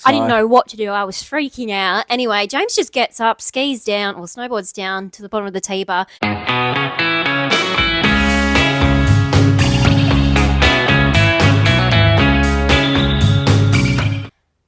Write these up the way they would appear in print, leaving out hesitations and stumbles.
I didn't know what to do. I was freaking out. Anyway, James just gets up, skis down or snowboards down to the bottom of the T-bar.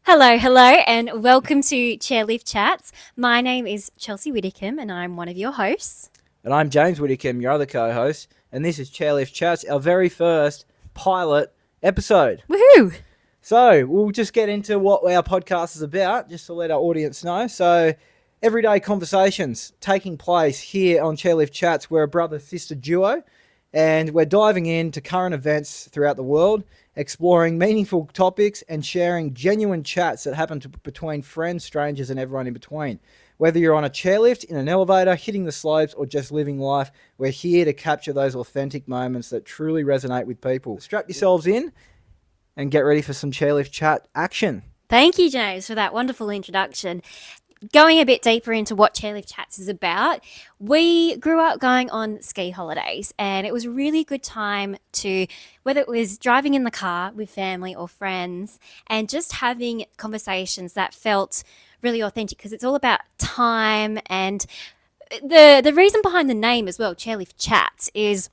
Hello, and welcome to Chairlift Chats. My name is Chelsea Widdicombe, and I'm one of your hosts. And I'm James Widdicombe, your other co-host, and this is Chairlift Chats, our very first pilot episode. Woohoo! So we'll just get into what our podcast is about, just to let our audience know. So everyday conversations taking place here on Chairlift Chats. We're a brother-sister duo, and we're diving into current events throughout the world, exploring meaningful topics and sharing genuine chats that happen between friends, strangers, and everyone in between. Whether you're on a chairlift, in an elevator, hitting the slopes, or just living life, we're here to capture those authentic moments that truly resonate with people. Strap yourselves in and get ready for some chairlift chat action. Thank you, James, for that wonderful introduction. Going a bit deeper into what Chairlift Chats is about, we grew up going on ski holidays, and it was a really good time to, whether it was driving in the car with family or friends, and just having conversations that felt really authentic, because it's all about time. And the reason behind the name as well, Chairlift Chats, is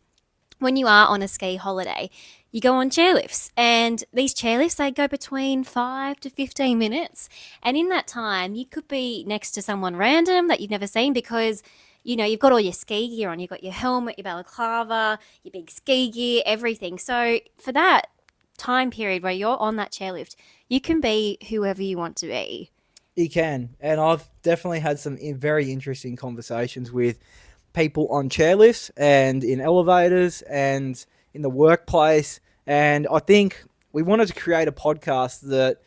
when you are on a ski holiday, you go on chairlifts, and these chairlifts, they go between 5 to 15 minutes. And in that time, you could be next to someone random that you've never seen, because, you know, you've got all your ski gear on. You've got your helmet, your balaclava, your big ski gear, everything. So for that time period where you're on that chairlift, you can be whoever you want to be. You can. And I've definitely had some very interesting conversations with people on chairlifts and in elevators and in the workplace. And I think we wanted to create a podcast that,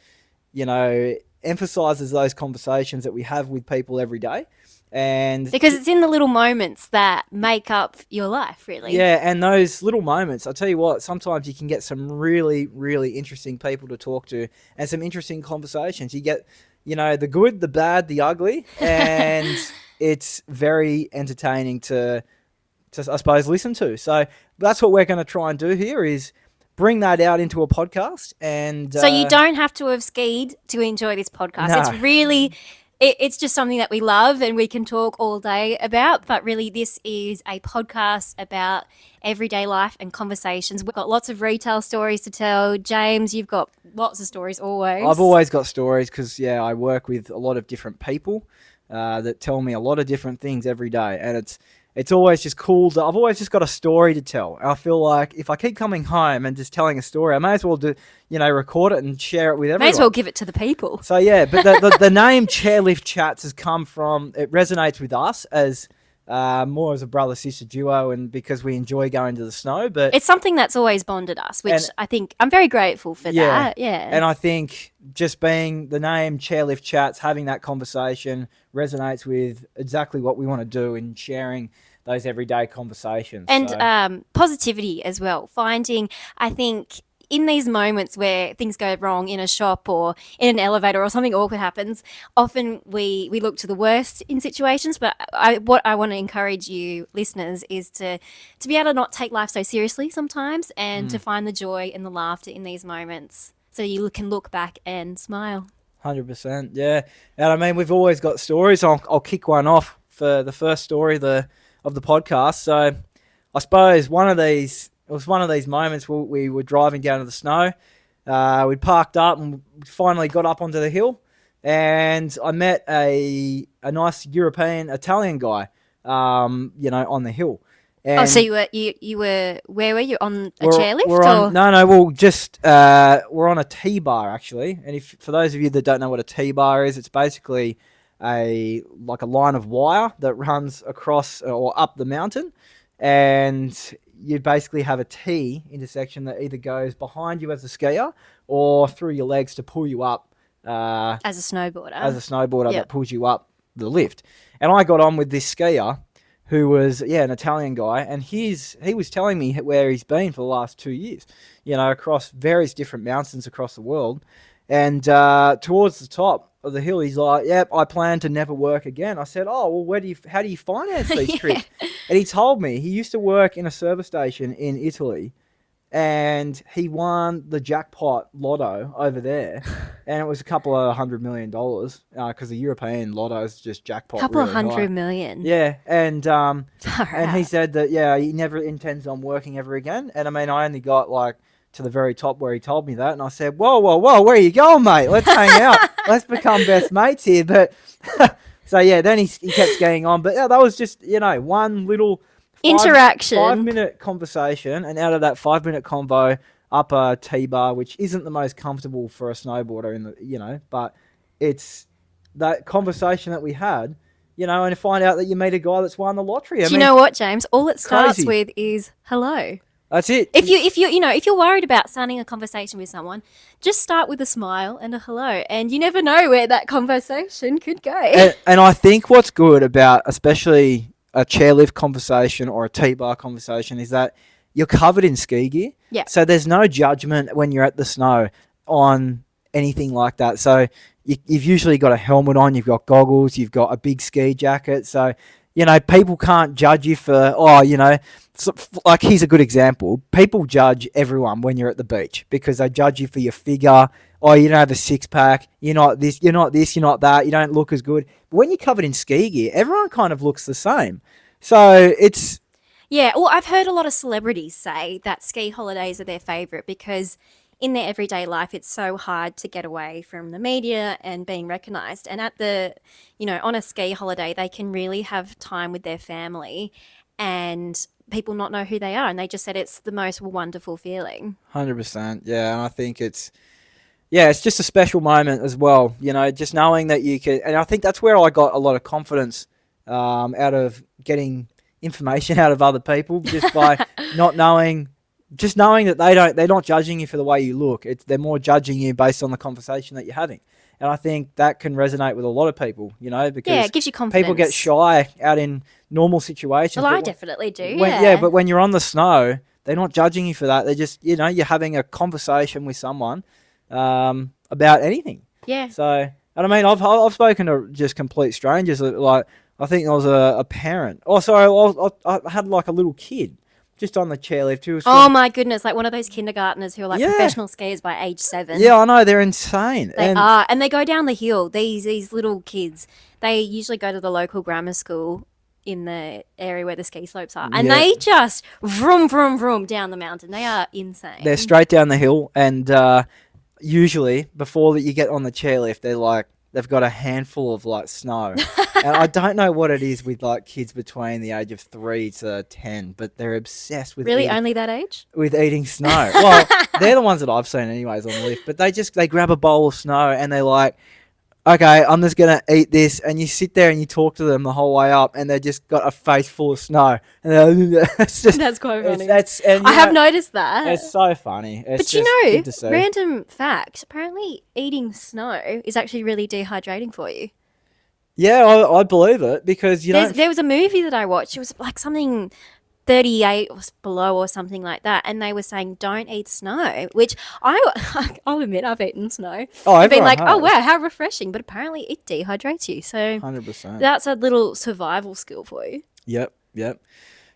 you know, emphasizes those conversations that we have with people every day. And because it's in the little moments that make up your life, really. Yeah, and those little moments, I'll tell you what, sometimes you can get some really, really interesting people to talk to and some interesting conversations. You get, you know, the good, the bad, the ugly, and it's very entertaining to I suppose, listen to. So that's what we're going to try and do here, is bring that out into a podcast. And so you don't have to have skied to enjoy this podcast. No. It's really, it's just something that we love and we can talk all day about. But really, this is a podcast about everyday life and conversations. We've got lots of retail stories to tell. James, you've got lots of stories always. I've always got stories because, yeah, I work with a lot of different people that tell me a lot of different things every day. And it's always just cool. I've always just got a story to tell. I feel like if I keep coming home and just telling a story, I may as well record it and share it with everyone. May as well give it to the people. So yeah, but the name Chairlift Chats has come from, it resonates with us as more as a brother-sister duo, and because we enjoy going to the snow. But it's something that's always bonded us, which I think I'm very grateful for that. Yeah. And I think just being the name Chairlift Chats, having that conversation resonates with exactly what we want to do in sharing those everyday conversations. And positivity as well. Finding, I think, in these moments where things go wrong in a shop or in an elevator or something awkward happens, often we look to the worst in situations. But what I want to encourage you listeners is to be able to not take life so seriously sometimes, and to find the joy and the laughter in these moments, so you can look back and smile. 100%, yeah. And I mean, we've always got stories. I'll kick one off for the first story of the podcast. So I suppose one of these moments where we were driving down to the snow. We parked up and finally got up onto the hill, and I met a nice European Italian guy, on the hill. And so you were where were you, on a chairlift? We're on a T-bar actually. And for those of you that don't know what a T-bar is, it's basically a line of wire that runs across or up the mountain, and you basically have a T intersection that either goes behind you as a skier or through your legs to pull you up. As a snowboarder. That pulls you up the lift. And I got on with this skier who was, an Italian guy, and he was telling me where he's been for the last 2 years, across various different mountains across the world. And towards the top of the hill, he's like, "Yep, I plan to never work again." I said, "Oh, well, how do you finance these trips?" And he told me he used to work in a service station in Italy, and he won the jackpot lotto over there, and it was a couple of $100 million because the European lotto is just jackpot Couple really of hundred high. million. Yeah, and Far he out. said that he never intends on working ever again. And I mean, I only got like to the very top where he told me that, and I said, "Whoa, whoa, whoa, where are you going, mate? Let's hang out. Let's become best mates here." But so yeah, then he kept going on. But yeah, that was just one little Interaction. 5 minute conversation, and out of that 5 minute convo, up a T-bar, which isn't the most comfortable for a snowboarder but it's that conversation that we had, and to find out that you meet a guy that's won the lottery. Do you know what, James? All it starts crazy. with is hello. That's it. If you're worried about starting a conversation with someone, just start with a smile and a hello, and you never know where that conversation could go. And I think what's good about especially a chairlift conversation or a T-bar conversation is that you're covered in ski gear. Yeah. So there's no judgment when you're at the snow on anything like that. So you've usually got a helmet on, you've got goggles, you've got a big ski jacket. So, people can't judge you for, like here's a good example. People judge everyone when you're at the beach because they judge you for your figure. Oh, you don't have a six-pack. You're not this, you're not that. You don't look as good. But when you're covered in ski gear, everyone kind of looks the same. So it's... Yeah, well, I've heard a lot of celebrities say that ski holidays are their favourite because in their everyday life, it's so hard to get away from the media and being recognised. And on a ski holiday, they can really have time with their family and people not know who they are. And they just said it's the most wonderful feeling. 100%. Yeah, and I think it's just a special moment as well, just knowing that you can. And I think that's where I got a lot of confidence out of getting information out of other people just by knowing that they're not judging you for the way you look. They're more judging you based on the conversation that you're having. And I think that can resonate with a lot of people, because it gives you confidence. People get shy out in normal situations. Well, I definitely do. But when you're on the snow, they're not judging you for that. They're just, you're having a conversation with someone about anything. Yeah. So, and I mean, I've spoken to just complete strangers. Like, I think there was a parent. Oh, sorry, I had like a little kid just on the chairlift who was. Oh my goodness! Like one of those kindergartners who are like professional skiers by age 7. Yeah, I know, they're insane. They are, and they go down the hill. These little kids. They usually go to the local grammar school in the area where the ski slopes are, and they just vroom vroom vroom down the mountain. They are insane. They're straight down the hill, and usually before that you get on the chairlift, they've got a handful of like snow. And I don't know what it is with like kids between the age of 3 to 10, but they're obsessed with only that age? With eating snow. Well, they're the ones that I've seen anyways on the lift, but they grab a bowl of snow and they're like, okay, I'm just going to eat this. And you sit there and you talk to them the whole way up and they just got a face full of snow. And it's just, that's quite funny. I have noticed that. It's so funny. But random fact, apparently eating snow is actually really dehydrating for you. Yeah, I believe it because, there was a movie that I watched. It was like something 38 or below or something like that. And they were saying, don't eat snow, which I'll admit I've eaten sno. I've been like, oh, wow, how refreshing. But apparently it dehydrates you. So 100%. That's a little survival skill for you. Yep.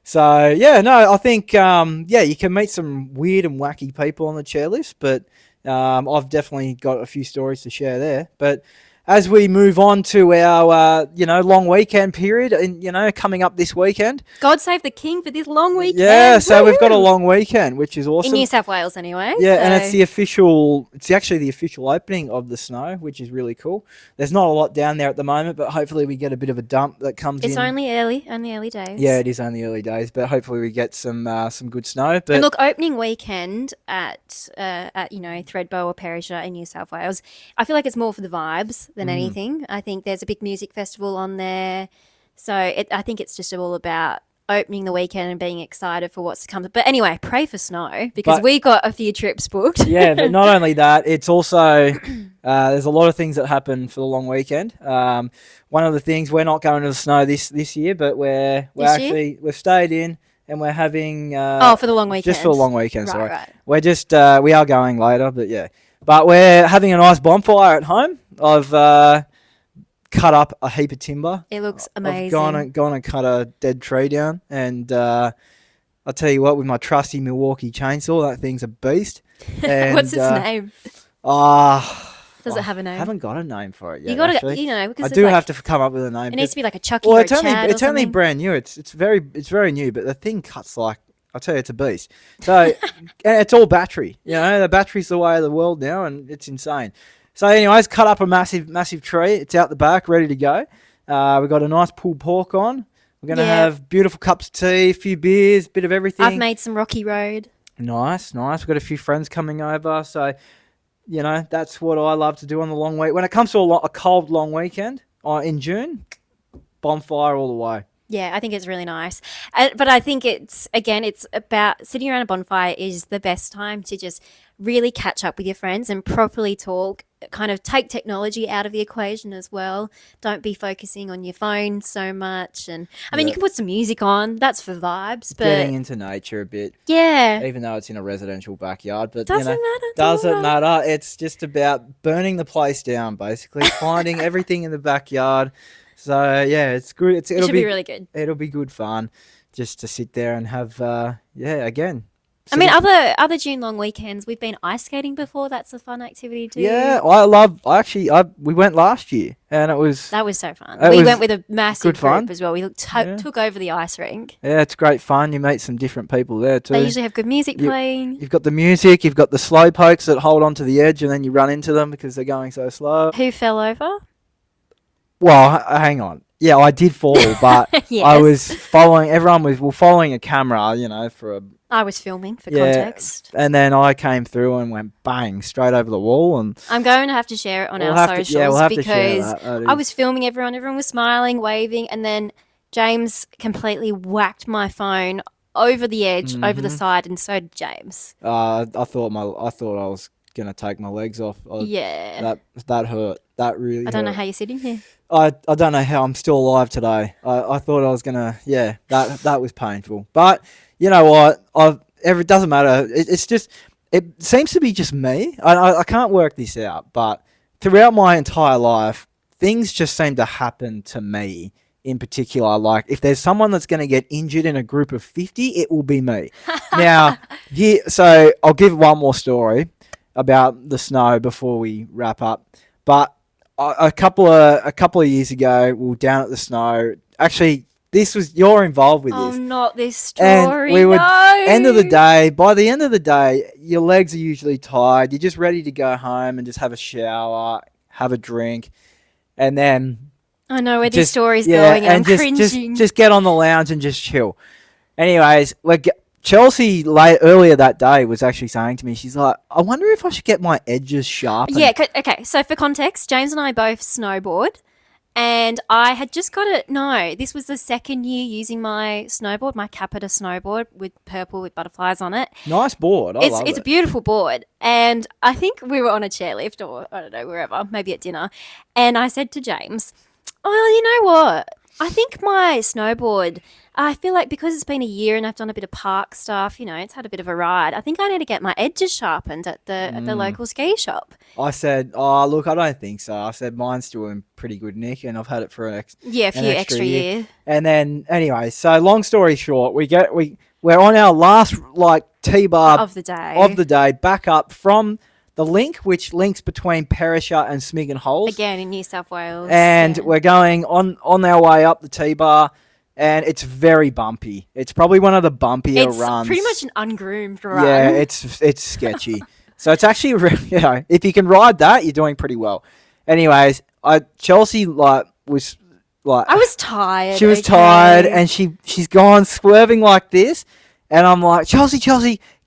So, yeah, no, I think, you can meet some weird and wacky people on the chairlift, but I've definitely got a few stories to share there. But as we move on to our, long weekend period, and, coming up this weekend. God save the king for this long weekend. Yeah, so we've got a long weekend, which is awesome. In New South Wales, anyway. Yeah, and it's actually the official opening of the snow, which is really cool. There's not a lot down there at the moment, but hopefully we get a bit of a dump that comes in. It's only early days. Yeah, it is only early days, but hopefully we get some good snow. But and look, opening weekend at Thredbo or Perisher in New South Wales, I feel like it's more for the vibes than anything. I think there's a big music festival on there. So I think it's just all about opening the weekend and being excited for what's to come. But anyway, pray for snow because we got a few trips booked. Yeah, but not only that, it's also there's a lot of things that happen for the long weekend. One of the things, we're not going to the snow this year, but we've stayed in and we're having for the long weekend. Just for the long weekend, sorry. Right. We're just we are going later, but yeah. But we're having a nice bonfire at home. I've cut up a heap of timber. It looks amazing. I've gone and cut a dead tree down, and I'll tell you what, with my trusty Milwaukee chainsaw, that thing's a beast. And, What's its name? Does it have a I name? haven't got a name for it yet. You got to, actually. because I do have to come up with a name. It needs to be like a Chucky well, or a it's only Chad it's or only something. brand new. It's very new, but the thing cuts like, I'll tell you, it's a beast. So and it's all battery. The battery's the way of the world now, and it's insane. So, anyways, cut up a massive tree. It's out the back, ready to go. We've got a nice pulled pork on. We're going to have beautiful cups of tea, a few beers, bit of everything. I've made some Rocky Road. Nice. We've got a few friends coming over. So, that's what I love to do on the long week. When it comes to a cold, long weekend in June, bonfire all the way. Yeah, I think it's really nice. But I think it's about sitting around a bonfire is the best time to just really catch up with your friends and properly talk, kind of take technology out of the equation as well. Don't be focusing on your phone so much. And I mean, you can put some music on. That's for vibes. But getting into nature a bit. Yeah. Even though it's in a residential backyard. But Doesn't matter. It's just about burning the place down, basically. Finding everything in the backyard. So, yeah, it's good. It should be really good. It'll be good fun just to sit there and have, again. I mean, other June long weekends, we've been ice skating before. That's a fun activity too. Yeah, we went last year and that was so fun. We went with a massive group as well. We took over the ice rink. Yeah, it's great fun. You meet some different people there too. They usually have good music playing. You've got the music, you've got the slow pokes that hold onto the edge and then you run into them because they're going so slow. Who fell over? Well, hang on. Yeah, I did fall, but yes. I was following. Everyone was following a camera, for a. I was filming for context, and then I came through and went bang straight over the wall. And I'm going to have to share it on our socials because I was filming everyone. Everyone was smiling, waving, and then James completely whacked my phone over the edge, over the side, and so did James. I thought I was gonna take my legs off. That hurt. That really hurt. I don't know how you're sitting here. I don't know how I'm still alive today. I thought I was gonna. Yeah, that was painful. But you know what? It doesn't matter. It's just. It seems to be just me. I can't work this out. But throughout my entire life, things just seem to happen to me. In particular, like if there's someone that's going to get injured in a group of 50, it will be me. Now, so I'll give one more story about the snow before we wrap up. But a couple of years ago, we were down at the snow. Actually, you're involved with this. Oh, not this story. And we would by the end of the day, your legs are usually tired. You're just ready to go home and just have a shower, have a drink, and then I know where this story's going, and I'm cringing. Just get on the lounge and just chill. Anyways, Chelsea earlier that day was actually saying to me, she's like, I wonder if I should get my edges sharpened. Yeah, okay. So for context, James and I both snowboard, and I had just got it. No, this was the second year using my snowboard, my Capita snowboard with purple with butterflies on it. Nice board. I love it. It's a beautiful board. And I think we were on a chairlift or I don't know, wherever, maybe at dinner. And I said to James, well, you know what? I think my snowboard, I feel like because it's been a year and I've done a bit of park stuff, it's had a bit of a ride. I think I need to get my edges sharpened at the local ski shop. I said, oh, look, I don't think so. I said, mine's still in pretty good nick and I've had it for a few extra year. And then, anyway, so long story short, we're on our last, T-bar of the day, back up from the link, which links between Perisher and Smiggin Holes. Again, in New South Wales. And we're going on our way up the T-bar, and it's very bumpy. It's probably one of the bumpier runs. It's pretty much an ungroomed run. Yeah, it's sketchy. So it's actually, if you can ride that, you're doing pretty well. Anyways, Chelsea, was... I was tired. She was tired, and she's gone swerving like this, and I'm like, Chelsea,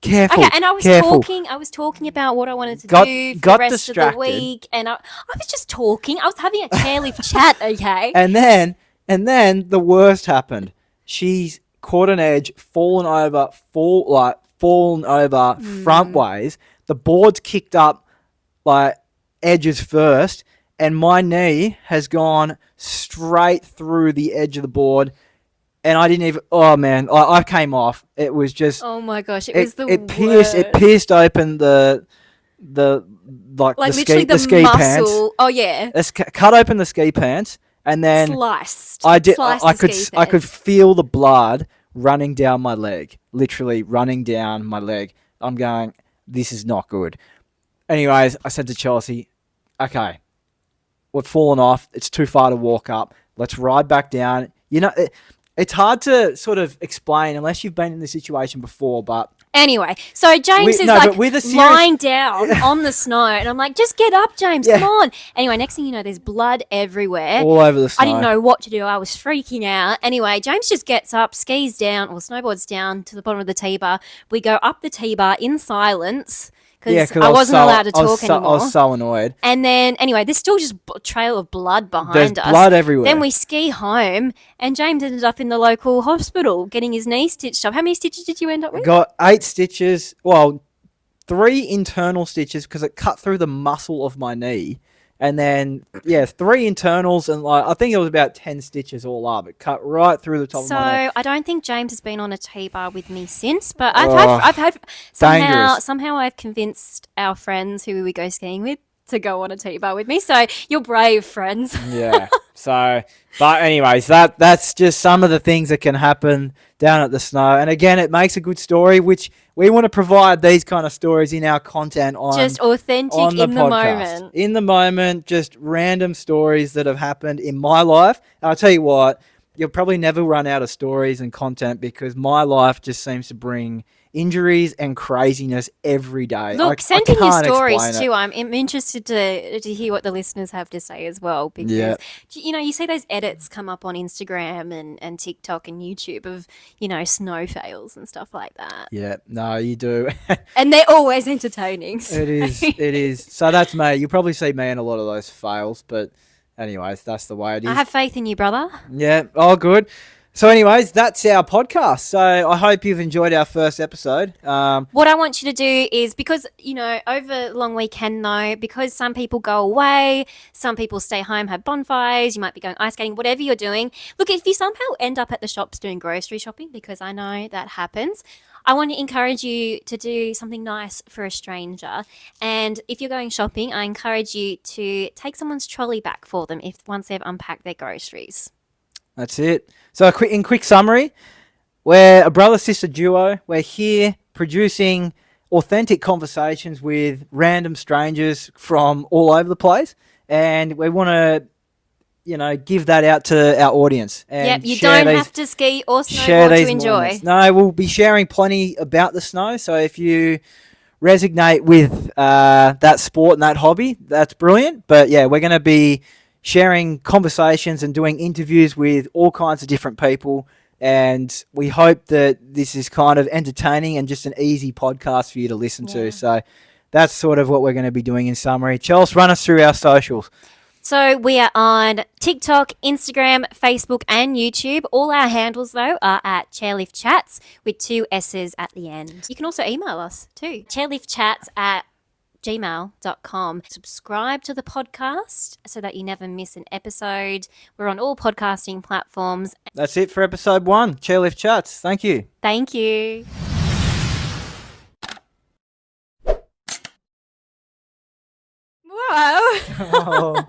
careful. Okay, and I was talking about what I wanted to do for the rest of the week, and I was just talking. I was having a chairlift chat, okay? And then the worst happened. She's caught an edge, fallen over front ways. The board's kicked up edges first, and my knee has gone straight through the edge of the board. And I didn't even. Oh man, I came off. It was just. Oh my gosh! It was It pierced open the ski muscle. Pants. Oh yeah. It's cut open the ski pants, and then sliced. I could feel the blood running down my leg, literally running down my leg. I'm going, this is not good. Anyways, I said to Chelsea, okay, we've fallen off. It's too far to walk up. Let's ride back down. It's hard to sort of explain unless you've been in this situation before, but anyway, so James is lying down on the snow, and I'm like, just get up, James, come on. Anyway, next thing you know, there's blood everywhere. All over the snow. I didn't know what to do. I was freaking out. Anyway, James just gets up, skis down, or snowboards down to the bottom of the T-bar. We go up the T-bar in silence. Because I wasn't allowed to talk anymore. I was so annoyed. And then, anyway, there's still just a trail of blood behind us. There's blood everywhere. Then we ski home, and James ended up in the local hospital getting his knee stitched up. How many stitches did you end up with? Got 8 stitches. Well, 3 internal stitches because it cut through the muscle of my knee. And then, 3 internals, and I think it was about 10 stitches all up. It cut right through the top of my neck. So I don't think James has been on a T-bar with me since, but I've had somehow I've convinced our friends who we go skiing with to go on a T-bar with me. So you're brave, friends. Yeah. So, but anyways, that's just some of the things that can happen down at the snow. And again, it makes a good story, which we want to provide these kind of stories in our content on just authentic in the moment. In the moment, just random stories that have happened in my life. And I'll tell you what, you'll probably never run out of stories and content because my life just seems to bring injuries and craziness every day. Look, send in your stories too. I'm interested to hear what the listeners have to say as well because, you see those edits come up on Instagram and TikTok and YouTube of, snow fails and stuff like that. Yeah, no, you do. And they're always entertaining. So. It is. So that's me. You'll probably see me in a lot of those fails, but anyways, that's the way it is. I have faith in you, brother. Yeah, all good. So anyways, that's our podcast. So I hope you've enjoyed our first episode. What I want you to do is because, over long weekend though, because some people go away, some people stay home, have bonfires, you might be going ice skating, whatever you're doing. Look, if you somehow end up at the shops doing grocery shopping, because I know that happens, I want to encourage you to do something nice for a stranger. And if you're going shopping, I encourage you to take someone's trolley back for them once they've unpacked their groceries. That's it. So in quick summary, we're a brother-sister duo. We're here producing authentic conversations with random strangers from all over the place. And we want to, give that out to our audience. And you don't have to ski or snowboard to enjoy. Moments. No, we'll be sharing plenty about the snow. So if you resonate with that sport and that hobby, that's brilliant. But we're going to be sharing conversations and doing interviews with all kinds of different people. And we hope that this is kind of entertaining and just an easy podcast for you to listen to. So that's sort of what we're going to be doing in summary. Chelsea, run us through our socials. So we are on TikTok, Instagram, Facebook and YouTube. All our handles, though, are at Chairlift Chats with 2 S's at the end. You can also email us too. chairliftchats@gmail.com. Subscribe to the podcast so that you never miss an episode. We're on all podcasting platforms. That's it for episode 1, Chairlift Chats. Thank you. Thank you. Whoa.